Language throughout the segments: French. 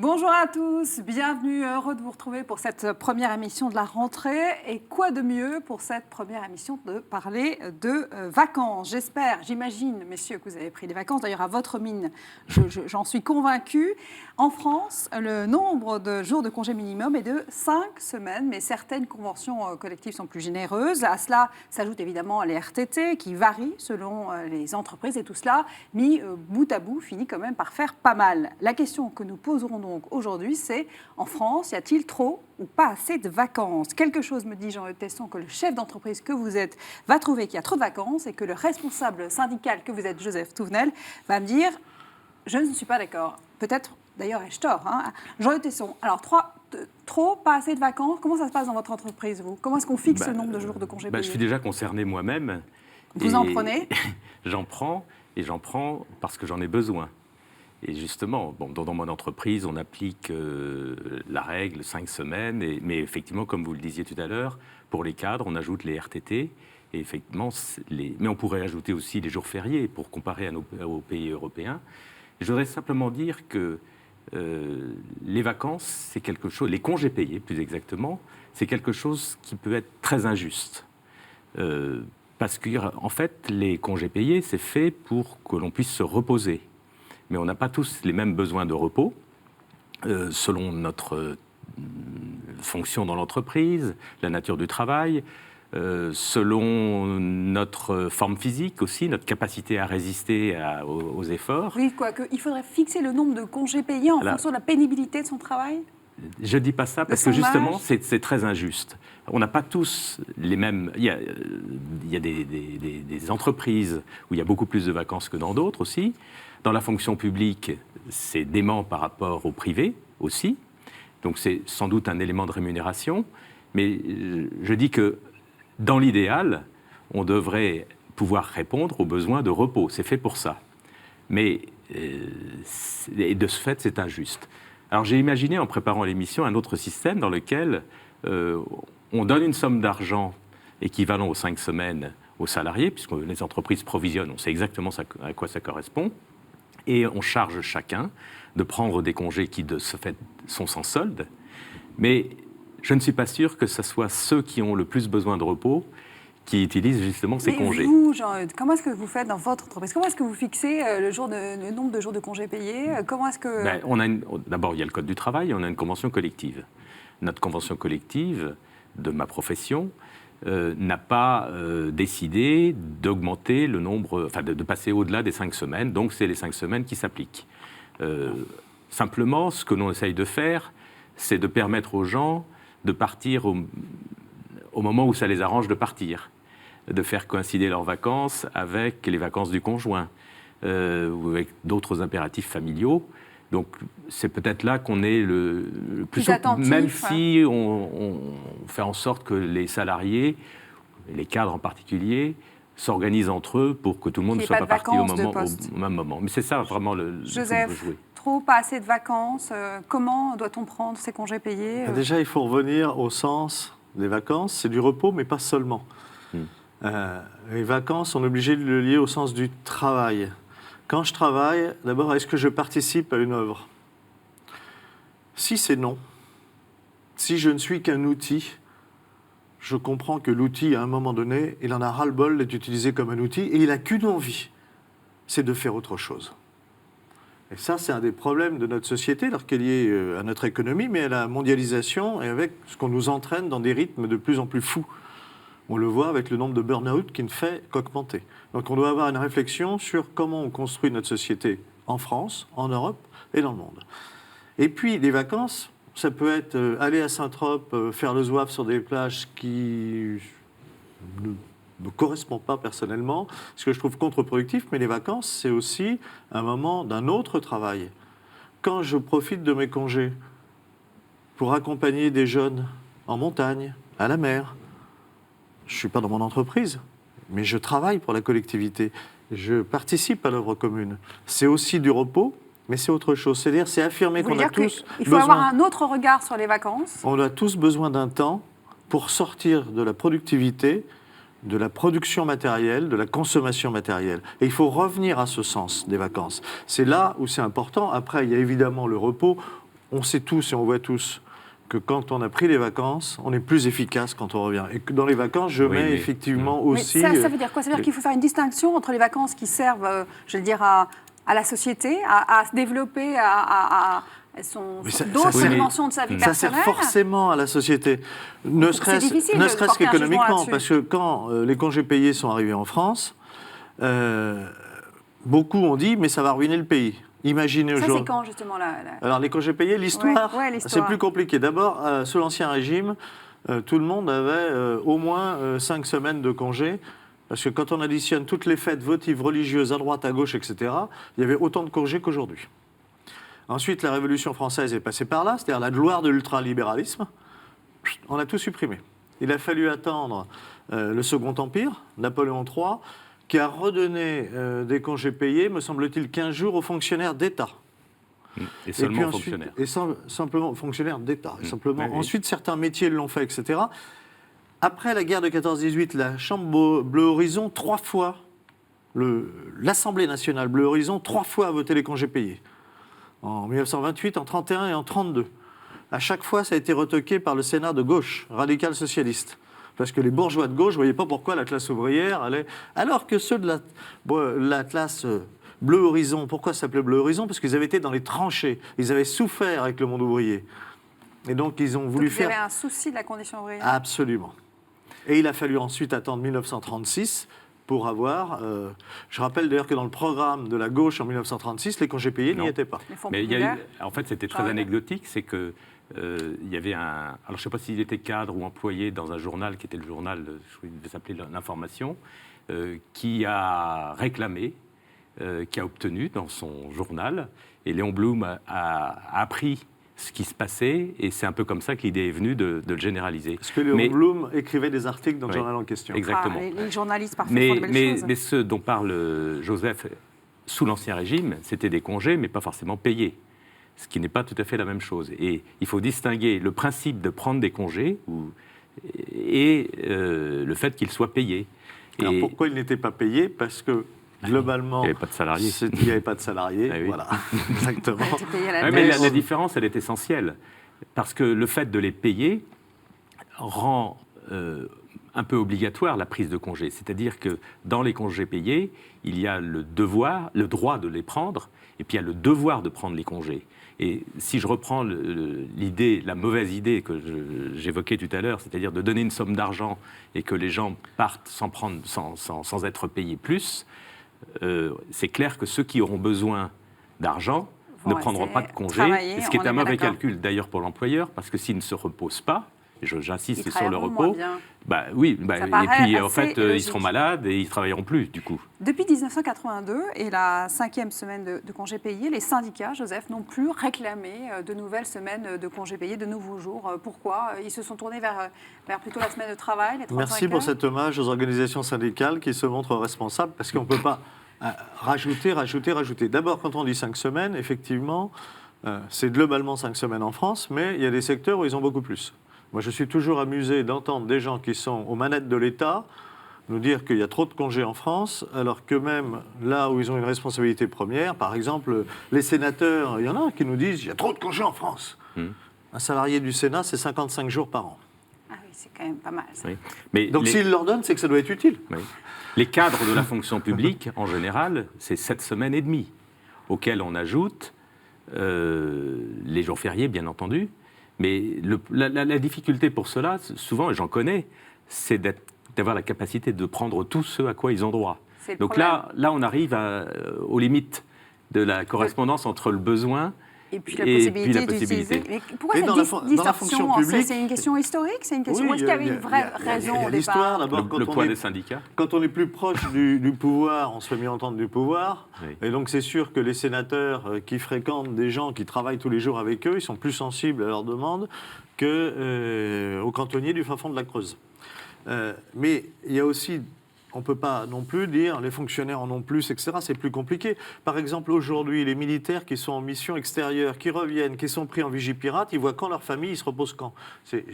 Bonjour à tous, bienvenue, heureux de vous retrouver pour cette première émission de la rentrée. Et quoi de mieux pour cette première émission de parler de vacances. J'imagine, messieurs, que vous avez pris des vacances. D'ailleurs, à votre mine, j'en suis convaincue. En France, le nombre de jours de congé minimum est de 5 semaines, mais certaines conventions collectives sont plus généreuses. À cela s'ajoutent évidemment les RTT qui varient selon les entreprises et tout cela, mis bout à bout, finit quand même par faire pas mal. La question que nous poserons donc aujourd'hui, c'est en France, y a-t-il trop ou pas assez de vacances? Quelque chose me dit Jean-Eudes Tesson que le chef d'entreprise que vous êtes va trouver qu'il y a trop de vacances et que le responsable syndical que vous êtes, Joseph Touvenel, va me dire je ne suis pas d'accord. Peut-être, d'ailleurs, ai-je tort. Jean-Eudes Tesson, alors trop, pas assez de vacances, comment ça se passe dans votre entreprise, vous? Comment est-ce qu'on fixe le nombre de jours de congés payés? Je suis déjà concerné moi-même. Vous en prenez? J'en prends parce que j'en ai besoin. Et justement, dans mon entreprise, on applique la règle 5 semaines, mais effectivement, comme vous le disiez tout à l'heure, pour les cadres, on ajoute les RTT, et effectivement, mais on pourrait ajouter aussi les jours fériés pour comparer aux pays européens. Et je voudrais simplement dire que les vacances, c'est quelque chose, les congés payés plus exactement, c'est quelque chose qui peut être très injuste. Parce qu'en fait, les congés payés, c'est fait pour que l'on puisse se reposer. Mais on n'a pas tous les mêmes besoins de repos, selon notre fonction dans l'entreprise, la nature du travail, selon notre forme physique aussi, notre capacité à résister aux efforts. Oui, il faudrait fixer le nombre de congés payés en fonction de la pénibilité de son travail? Je ne dis pas ça parce que justement, c'est très injuste. On n'a pas tous les mêmes... Il y a des entreprises où il y a beaucoup plus de vacances que dans d'autres aussi. Dans la fonction publique, c'est dément par rapport au privé aussi. Donc c'est sans doute un élément de rémunération. Mais je dis que dans l'idéal, on devrait pouvoir répondre aux besoins de repos. C'est fait pour ça. Mais et de ce fait, c'est injuste. Alors j'ai imaginé en préparant l'émission un autre système dans lequel on donne une somme d'argent équivalent aux 5 semaines aux salariés, puisque les entreprises provisionnent, on sait exactement à quoi ça correspond, et on charge chacun de prendre des congés qui, de ce fait, sont sans solde. Mais je ne suis pas sûr que ce soit ceux qui ont le plus besoin de repos qui utilisent justement ces congés. Vous, Jean-Eudes, comment est-ce que vous faites dans votre entreprise? Comment est-ce que vous fixez le nombre de jours de congés payés? Comment est-ce que... D'abord, il y a le Code du travail et on a une convention collective. Notre convention collective de ma profession n'a pas décidé d'augmenter le nombre, enfin de passer au-delà des 5 semaines, donc c'est les 5 semaines qui s'appliquent. Simplement, ce que l'on essaye de faire, c'est de permettre aux gens de partir au moment où ça les arrange de partir, de faire coïncider leurs vacances avec les vacances du conjoint ou avec d'autres impératifs familiaux. Donc c'est peut-être là qu'on est le plus attentif, même si on fait en sorte que les salariés, les cadres en particulier, s'organisent entre eux pour que tout le monde ne soit pas parti au même moment. Mais c'est ça vraiment le Joseph, jouer. Trop, pas assez de vacances, comment doit-on prendre ces congés payés? Déjà, il faut revenir au sens des vacances, c'est du repos, mais pas seulement. Les vacances, on est obligé de le lier au sens du travail. Quand je travaille, d'abord, est-ce que je participe à une œuvre? Si c'est non, si je ne suis qu'un outil, je comprends que l'outil, à un moment donné, il en a ras-le-bol d'être utilisé comme un outil et il n'a qu'une envie, c'est de faire autre chose. Et ça, c'est un des problèmes de notre société, alors qu'elle est lié à notre économie, mais à la mondialisation et avec ce qu'on nous entraîne dans des rythmes de plus en plus fous. On le voit avec le nombre de burn-out qui ne fait qu'augmenter. Donc on doit avoir une réflexion sur comment on construit notre société en France, en Europe et dans le monde. Et puis les vacances, ça peut être aller à Saint-Trope, faire le zouave sur des plages qui ne me correspond pas personnellement, ce que je trouve contre-productif, mais les vacances, c'est aussi un moment d'un autre travail. Quand je profite de mes congés pour accompagner des jeunes en montagne, à la mer, je ne suis pas dans mon entreprise, mais je travaille pour la collectivité, je participe à l'œuvre commune. C'est aussi du repos, mais c'est autre chose. C'est-à-dire, c'est affirmer qu'on a tous Il faut avoir un autre regard sur les vacances. On a tous besoin d'un temps pour sortir de la productivité, de la production matérielle, de la consommation matérielle. Et il faut revenir à ce sens des vacances. C'est là où c'est important. Après, il y a évidemment le repos. on sait tous et on voit tous que quand on a pris les vacances, on est plus efficace quand on revient. Et que dans les vacances, je mets effectivement aussi... Mais ça veut dire quoi? Ça veut dire qu'il faut faire une distinction entre les vacances qui servent, je veux dire, à la société, à se développer, elles sont d'autres dimensions de sa vie personnelle. Ça sert forcément à la société, ne serait-ce qu'économiquement, parce que quand les congés payés sont arrivés en France, beaucoup ont dit mais ça va ruiner le pays. Imaginez aujourd'hui. Ça c'est quand justement Alors les congés payés, l'histoire, c'est plus compliqué. D'abord, sous l'Ancien Régime, tout le monde avait au moins 5 semaines de congés. Parce que quand on additionne toutes les fêtes votives religieuses à droite, à gauche, etc., il y avait autant de congés qu'aujourd'hui. Ensuite, la Révolution française est passée par là, c'est-à-dire la gloire de l'ultralibéralisme. On a tout supprimé. Il a fallu attendre le Second Empire, Napoléon III, qui a redonné des congés payés, me semble-t-il, 15 jours aux fonctionnaires d'État. Et seulement aux fonctionnaires. Et simplement aux fonctionnaires d'État. Ensuite, certains métiers l'ont fait, etc. Après la guerre de 14-18, la Chambre Bleu Horizon, 3 fois, l'Assemblée nationale Bleu Horizon, 3 fois a voté les congés payés. En 1928, en 1931 et en 1932. À chaque fois, ça a été retoqué par le Sénat de gauche, radical socialiste. Parce que les bourgeois de gauche ne voyaient pas pourquoi la classe ouvrière allait... Alors que ceux de la classe Bleu Horizon, pourquoi ça s'appelait Bleu Horizon? Parce qu'ils avaient été dans les tranchées, ils avaient souffert avec le monde ouvrier. Et donc, ils ont voulu faire... Il y avait un souci de la condition ouvrière. Absolument. Et il a fallu ensuite attendre 1936 pour avoir... je rappelle d'ailleurs que dans le programme de la gauche en 1936, les congés payés n'y étaient pas. Mais il y a eu, en fait, c'était très anecdotique, c'est que il y avait un... Alors, je ne sais pas s'il était cadre ou employé dans un journal qui était le journal, je crois qu'il s'appelait l'Information, qui a réclamé, qui a obtenu dans son journal, et Léon Blum a appris ce qui se passait, et c'est un peu comme ça que l'idée est venue de le généraliser. Parce que Léon Blum écrivait des articles dans le journal en question. Exactement. Les journalistes parfois font de belles choses. Mais ce dont parle Joseph, sous l'Ancien Régime, c'était des congés, mais pas forcément payés. Ce qui n'est pas tout à fait la même chose. Et il faut distinguer le principe de prendre des congés et le fait qu'ils soient payés. Alors pourquoi ils n'étaient pas payés? Parce que globalement, il n'y avait pas de salariés. Il n'y avait pas de salariés, voilà, exactement. Mais la différence, elle est essentielle. Parce que le fait de les payer rend un peu obligatoire la prise de congés. C'est-à-dire que dans les congés payés, il y a le droit de les prendre, et puis il y a le devoir de prendre les congés. Et si je reprends la mauvaise idée que j'évoquais tout à l'heure, c'est-à-dire de donner une somme d'argent et que les gens partent sans être payés plus, c'est clair que ceux qui auront besoin d'argent ne prendront pas de congés, ce qui est un mauvais calcul d'ailleurs pour l'employeur, parce que s'ils ne se reposent pas, et j'insiste sur le repos, et puis en fait ils seront malades et ils ne travailleront plus du coup. Depuis 1982 et la 5e semaine de congés payés, les syndicats, Joseph, n'ont plus réclamé de nouvelles semaines de congés payés, de nouveaux jours. Pourquoi? Ils se sont tournés vers plutôt la semaine de travail, les 35 Merci pour cet hommage aux organisations syndicales qui se montrent responsables, parce qu'on ne peut pas rajouter. D'abord, quand on dit 5 semaines, effectivement, c'est globalement 5 semaines en France, mais il y a des secteurs où ils ont beaucoup plus. Moi, je suis toujours amusé d'entendre des gens qui sont aux manettes de l'État nous dire qu'il y a trop de congés en France, alors que même là où ils ont une responsabilité première, par exemple, les sénateurs, il y en a qui nous disent qu'il y a trop de congés en France. Un salarié du Sénat, c'est 55 jours par an. Ah oui, c'est quand même pas mal, ça. Oui. Mais donc s'ils leur donnent, c'est que ça doit être utile. Oui. Les cadres de la fonction publique, en général, c'est 7 semaines et demie, auxquelles on ajoute les jours fériés, bien entendu. Mais la difficulté pour cela, souvent, et j'en connais, c'est d'avoir la capacité de prendre tout ce à quoi ils ont droit. Donc là, on arrive aux limites de la correspondance entre le besoin et puis la possibilité. Mais pourquoi cette distorsion? C'est une question historique? C'est une question... Est-ce qu'il y avait une vraie raison au départ? Le poids des syndicats. Quand on est plus proche du pouvoir, on se fait mieux entendre du pouvoir. Oui. Et donc c'est sûr que les sénateurs qui fréquentent des gens qui travaillent tous les jours avec eux, ils sont plus sensibles à leurs demandes qu'aux cantonniers du fin fond de la Creuse. Mais il y a aussi... On ne peut pas non plus dire les fonctionnaires en ont plus, etc. C'est plus compliqué. Par exemple, aujourd'hui, les militaires qui sont en mission extérieure, qui reviennent, qui sont pris en Vigipirate, ils voient quand leur famille, ils se reposent quand.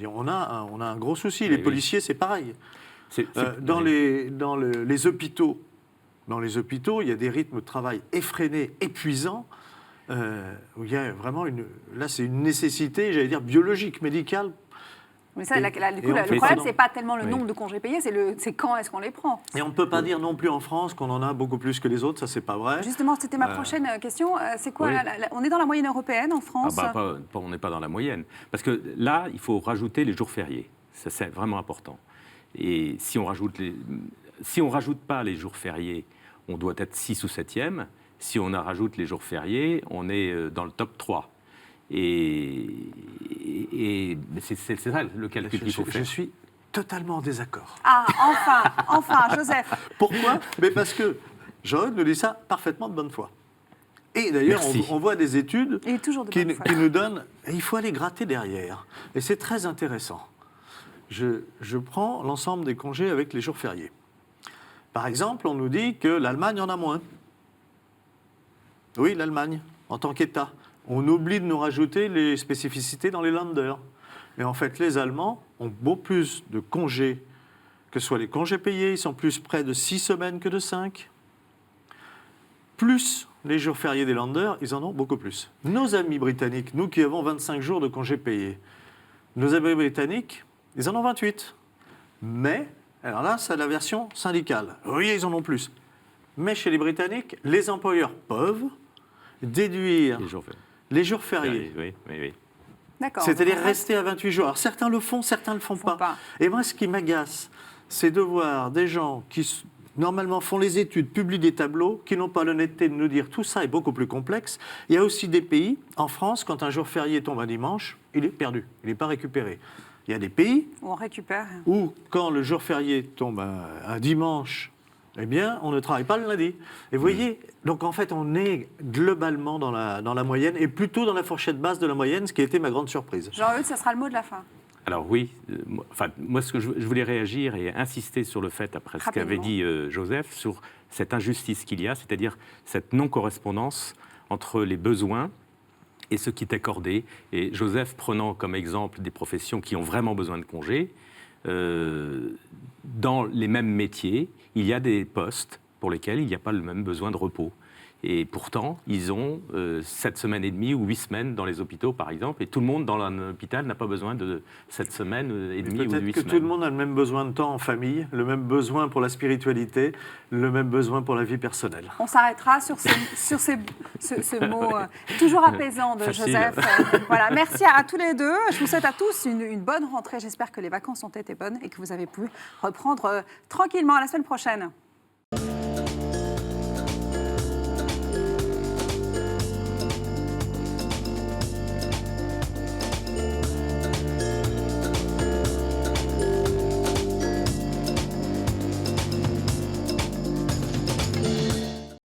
On a un gros souci. Les policiers, c'est pareil. Dans les hôpitaux, il y a des rythmes de travail effrénés, épuisants. où il y a vraiment là, c'est une nécessité, j'allais dire, biologique, médicale. Mais ça, du coup, le problème, c'est pas tellement le nombre de congés payés, c'est quand est-ce qu'on les prend. Et on ne peut pas dire non plus en France qu'on en a beaucoup plus que les autres, ça, c'est pas vrai. Justement, c'était ma prochaine question. C'est quoi, on est dans la moyenne européenne en France? On n'est pas dans la moyenne. Parce que là, il faut rajouter les jours fériés. Ça, c'est vraiment important. Et si on rajoute pas les jours fériés, on doit être 6 ou 7e. Si on rajoute les jours fériés, on est dans le top 3. Et c'est ça le calcul qu'il faut faire. Je suis totalement en désaccord. Ah, enfin, Joseph. Pourquoi? Mais parce que Jean-Eudes nous dit ça parfaitement de bonne foi. Et d'ailleurs, on voit des études qui nous donnent... Il faut aller gratter derrière. Et c'est très intéressant. Je prends l'ensemble des congés avec les jours fériés. Par exemple, on nous dit que l'Allemagne en a moins. Oui, l'Allemagne, en tant qu'État. On oublie de nous rajouter les spécificités dans les Länder. Et en fait, les Allemands ont beaucoup plus de congés, que ce soit les congés payés, ils sont plus près de 6 semaines que de 5. Plus les jours fériés des Länder, ils en ont beaucoup plus. Nos amis britanniques, nous qui avons 25 jours de congés payés, nos amis britanniques, ils en ont 28. Mais, alors là, c'est la version syndicale. Oui, ils en ont plus. Mais chez les Britanniques, les employeurs peuvent déduire les jours fériés. Oui. D'accord. C'est-à-dire rester à 28 jours. Alors certains le font, certains ne le font pas. Et moi, ce qui m'agace, c'est de voir des gens qui, normalement, font les études, publient des tableaux, qui n'ont pas l'honnêteté de nous dire tout ça est beaucoup plus complexe. Il y a aussi des pays, en France, quand un jour férié tombe un dimanche, il est perdu, il n'est pas récupéré. Il y a des pays où on récupère. Où, quand le jour férié tombe un dimanche, eh bien, on ne travaille pas le lundi. Et vous voyez, donc en fait, on est globalement dans la moyenne, et plutôt dans la fourchette basse de la moyenne, ce qui a été ma grande surprise. Jean-Eudes, ça sera le mot de la fin. Alors oui, moi ce que je voulais réagir et insister sur le fait, après ce qu'avait dit Joseph, sur cette injustice qu'il y a, c'est-à-dire cette non-correspondance entre les besoins et ce qui est accordé. Et Joseph, prenant comme exemple des professions qui ont vraiment besoin de congés, dans les mêmes métiers, il y a des postes pour lesquels il n'y a pas le même besoin de repos. Et pourtant, ils ont 7 semaines et demie ou 8 semaines dans les hôpitaux, par exemple, et tout le monde dans un hôpital n'a pas besoin de 7 semaines et demie ou 8 semaines. Peut-être que tout le monde a le même besoin de temps en famille, le même besoin pour la spiritualité, le même besoin pour la vie personnelle. On s'arrêtera sur ce mot toujours apaisant de Joseph. Voilà, merci à tous les deux. Je vous souhaite à tous une bonne rentrée. J'espère que les vacances ont été bonnes et que vous avez pu reprendre tranquillement. À la semaine prochaine.